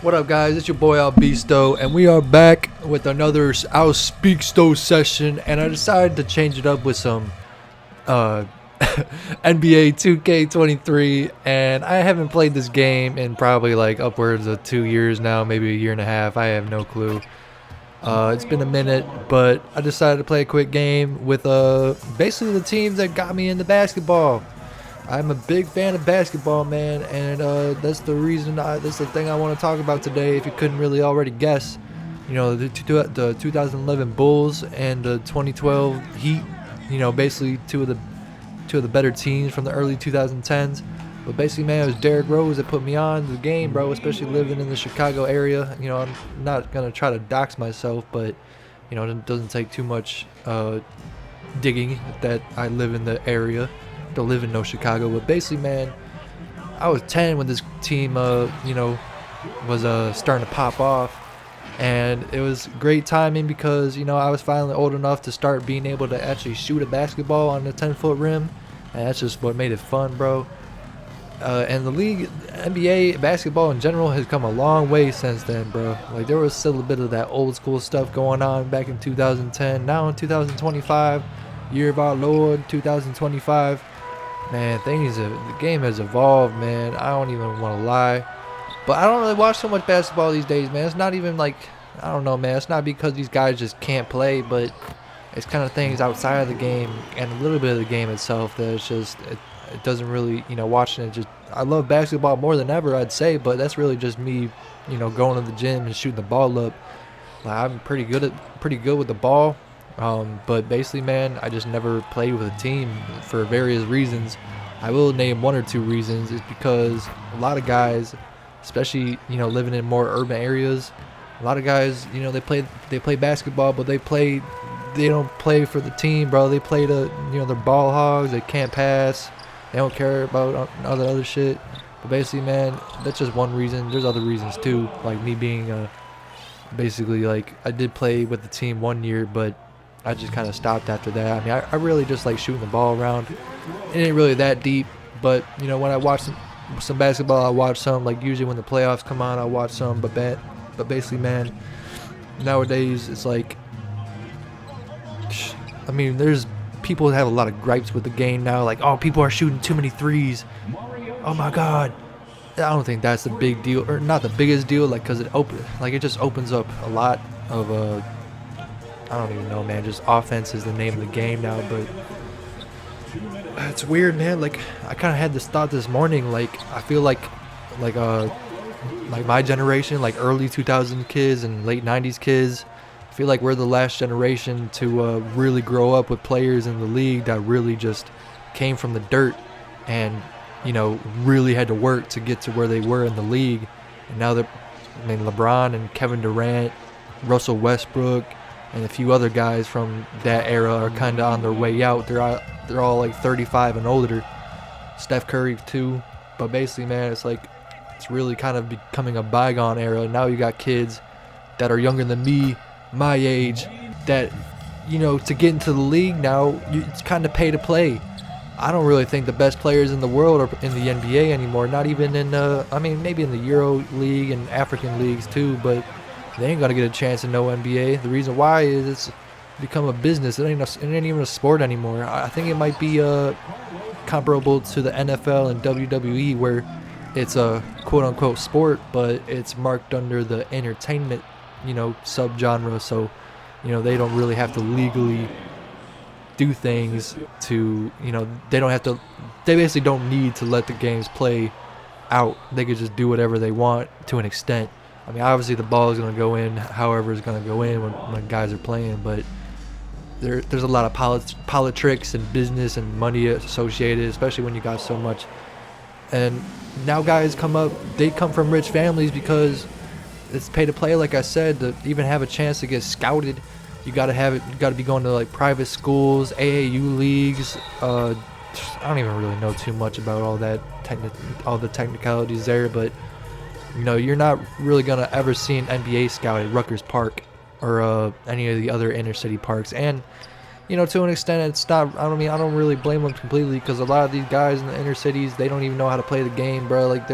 What up, guys? It's your boy Albisto, and we are back with another I'll Speak Sto session. And I decided to change it up with some uh, NBA 2K23. And I haven't played this game in probably like upwards of 2 years now, maybe a year and a half. I have no clue. It's been a minute, but I decided to play a quick game with basically the teams that got me into basketball. I'm a big fan of basketball, man, and that's the reason. That's the thing I want to talk about today. If you couldn't really already guess, the 2011 Bulls and the 2012 Heat. Basically two of the better teams from the early 2010s. But basically, man, it was Derrick Rose that put me on the game, bro. Especially living in the Chicago area. I'm not gonna try to dox myself, but it doesn't take too much digging that I live in the area. Don't live in no Chicago, but basically, man, I was 10 when this team was starting to pop off, and it was great timing because I was finally old enough to start being able to actually shoot a basketball on the 10-foot rim, and that's just what made it fun, bro. And the league, NBA basketball in general, has come a long way since then, bro. Like, there was still a bit of that old school stuff going on back in 2010. Now in 2025, year of our Lord, 2025. Man, the game has evolved, man. I don't even want to lie. But I don't really watch so much basketball these days, man. It's not even like, I don't know, man. It's not because these guys just can't play, but it's kind of things outside of the game and a little bit of the game itself that it's just, it doesn't really, watching it just, I love basketball more than ever, I'd say, but that's really just me, going to the gym and shooting the ball up. Like, I'm pretty good with the ball. But basically, man, I just never played with a team for various reasons. I will name one or two reasons. It's because a lot of guys, especially living in more urban areas, a lot of guys they play basketball, but they don't play for the team, bro. They play they're ball hogs. They can't pass. They don't care about other shit. But basically, man, that's just one reason. There's other reasons too, like me being basically, like, I did play with the team 1 year, but I just kind of stopped after that. I mean, I really just like shooting the ball around. It ain't really that deep, but when I watch some basketball, I watch some. Like, usually when the playoffs come on, I watch some. But basically, man, nowadays it's like, I mean, there's people that have a lot of gripes with the game now. Like, oh, people are shooting too many threes. Oh my God. I don't think that's the big deal, or not the biggest deal. Like, cause it just opens up a lot of I don't even know, man. Just offense is the name of the game now, but it's weird, man. Like, I kind of had this thought this morning. Like, I feel like my generation, like early 2000 kids and late 90s kids, I feel like we're the last generation to really grow up with players in the league that really just came from the dirt and really had to work to get to where they were in the league. And now LeBron and Kevin Durant, Russell Westbrook, and a few other guys from that era are kind of on their way out. They're all like 35 and older. Steph Curry too. But basically, man, it's like it's really kind of becoming a bygone era. Now you got kids that are younger than me, my age, that to get into the league now, it's kind of pay to play. I don't really think the best players in the world are in the NBA anymore. Not even in I mean, maybe in the Euro League and African leagues too, but they ain't gonna get a chance in no NBA. The reason why is it's become a business. It ain't even a sport anymore. I think it might be comparable to the NFL and WWE, where it's a quote-unquote sport, but it's marked under the entertainment, subgenre. So, they don't really have to legally do things to, they don't have to. They basically don't need to let the games play out. They could just do whatever they want to an extent. I mean, obviously the ball is going to go in however it's going to go in when guys are playing, but there's a lot of politics and business and money associated, especially when you got so much. And now guys they come from rich families because it's pay to play, like I said. To even have a chance to get scouted, you got to be going to like private schools, AAU leagues. I don't even really know too much about all the technicalities there, but you're not really going to ever see an NBA scout at Rutgers Park or any of the other inner city parks. And, to an extent, it's not, I don't really blame them completely, because a lot of these guys in the inner cities, they don't even know how to play the game, bro. Like,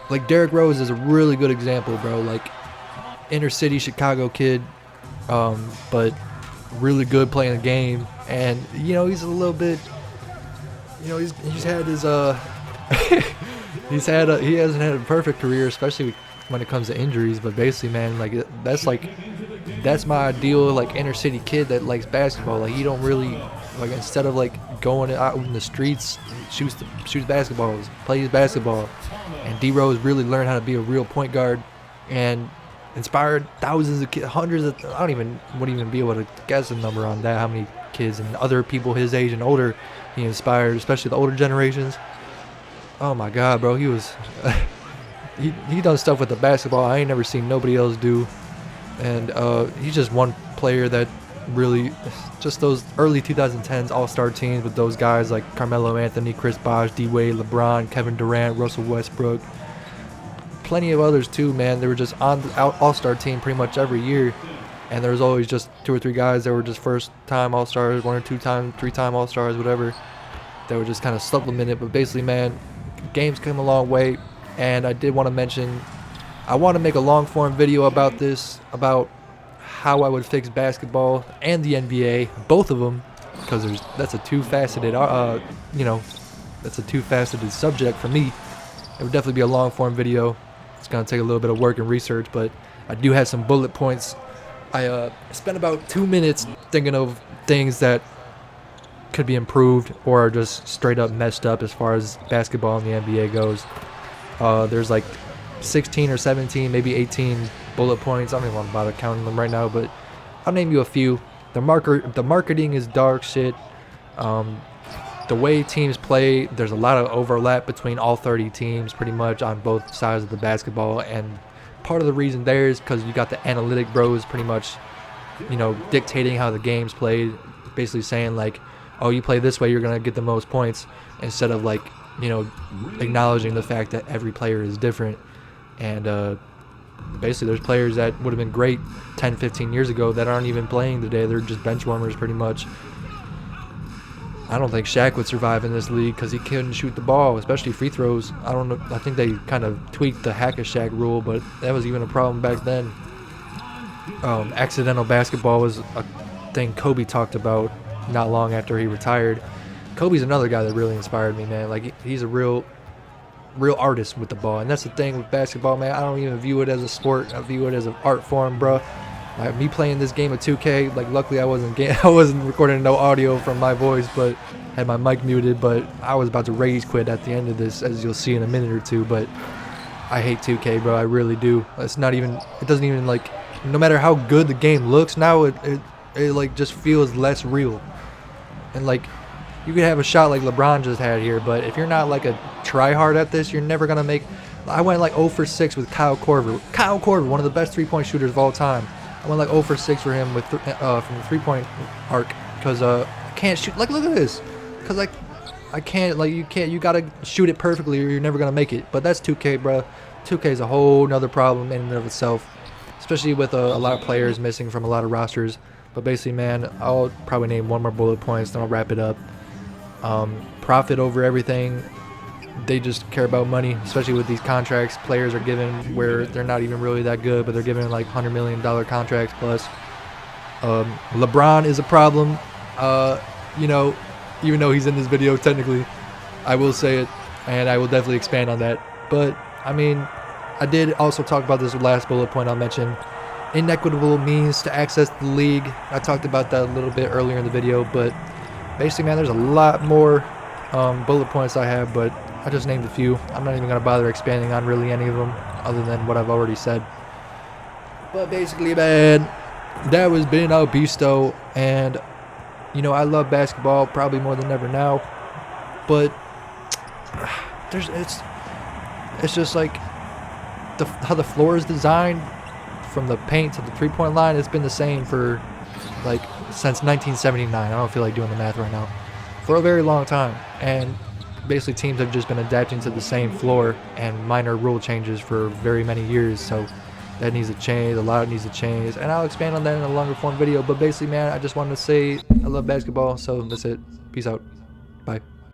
like Derrick Rose is a really good example, bro. Like inner city Chicago kid, but really good playing the game. And you know, he's a little bit, you know, he's had his he hasn't had a perfect career, especially when it comes to injuries. But basically, man, that's my ideal like inner city kid that likes basketball. Like he don't really like, instead of like going out in the streets, shoots basketballs, plays basketball. And D Rose really learned how to be a real point guard and inspired thousands of kids, hundreds of, I wouldn't even be able to guess a number on that, how many kids and other people his age and older he inspired, especially the older generations. Oh my God, bro, he was he done stuff with the basketball I ain't never seen nobody else do. And he's just one player that really, just those early 2010s all-star teams with those guys like Carmelo Anthony, Chris Bosh, D-Wade, LeBron, Kevin Durant, Russell Westbrook, plenty of others too, man. They were just on the all-star team pretty much every year, and there was always just 2 or 3 guys that were just first-time all-stars, 1 or 2-time, 3-time all-stars, whatever. They were just kind of supplement it. But basically, man, games came a long way, and I did want to mention, I want to make a long-form video about this, about how I would fix basketball and the NBA, both of them, because that's a two-faceted, that's a two-faceted subject for me. It would definitely be a long-form video. It's gonna take a little bit of work and research, but I do have some bullet points. I spent about 2 minutes thinking of things that could be improved or are just straight up messed up as far as basketball in the NBA goes. There's like 16 or 17, maybe 18 bullet points. I don't even want to bother counting them right now, but I'll name you a few. The marketing is dog shit. The way teams play, there's a lot of overlap between all 30 teams pretty much on both sides of the basketball, and part of the reason there is because you got the analytic bros pretty much, you know, dictating how the game's played, basically saying like, oh, you play this way, you're gonna get the most points, instead of like, you know, acknowledging the fact that every player is different. And basically there's players that would have been great 10, 15 years ago that aren't even playing today. They're just bench warmers pretty much. I don't think Shaq would survive in this league because he couldn't shoot the ball, especially free throws. I don't know. I think they kind of tweaked the hack-a-Shaq rule, but that was even a problem back then. Accidental basketball was a thing Kobe talked about not long after he retired. Kobe's another guy that really inspired me, man. Like, he's a real artist with the ball, and that's the thing with basketball, man. I don't even view it as a sport. I view it as an art form, bro. Like, me playing this game of 2K, like, luckily I wasn't recording no audio from my voice, but had my mic muted. But I was about to rage quit at the end of this, as you'll see in a minute or two. But I hate 2K, bro. I really do. It doesn't even, like, no matter how good the game looks now, it like just feels less real. And like, you could have a shot like LeBron just had here, but if you're not like a try hard at this, you're never gonna make. I went like 0 for 6 with Kyle Korver. Kyle Korver, one of the best 3-point shooters of all time. I went like 0 for 6 for him with from the 3-point arc because I can't shoot. Like, look at this, because like I can't, like, you gotta shoot it perfectly or you're never gonna make it. But that's 2K, bro. 2K is a whole nother problem in and of itself, especially with a lot of players missing from a lot of rosters. But basically, man, I'll probably name one more bullet points, then I'll wrap it up. Profit over everything. They just care about money, especially with these contracts players are given where they're not even really that good, but they're given like $100 million contracts plus. LeBron is a problem. You know, even though he's in this video technically, I will say it, and I will definitely expand on that. But I mean, I did also talk about this last bullet point I'll mention. Inequitable means to access the league. I talked about that a little bit earlier in the video, but basically, man, there's a lot more bullet points I have, but I just named a few. I'm not even going to bother expanding on really any of them other than what I've already said. But basically, man, that was been out Beasto, and you know, I love basketball probably more than ever now, but it's just like how the floor is designed from the paint to the 3-point line. It's been the same for like since 1979. I don't feel like doing the math right now. For a very long time, and basically teams have just been adapting to the same floor and minor rule changes for very many years. So that needs to change. A lot needs to change, and I'll expand on that in a longer form video. But basically, man, I just wanted to say I love basketball, so that's it. Peace out. Bye.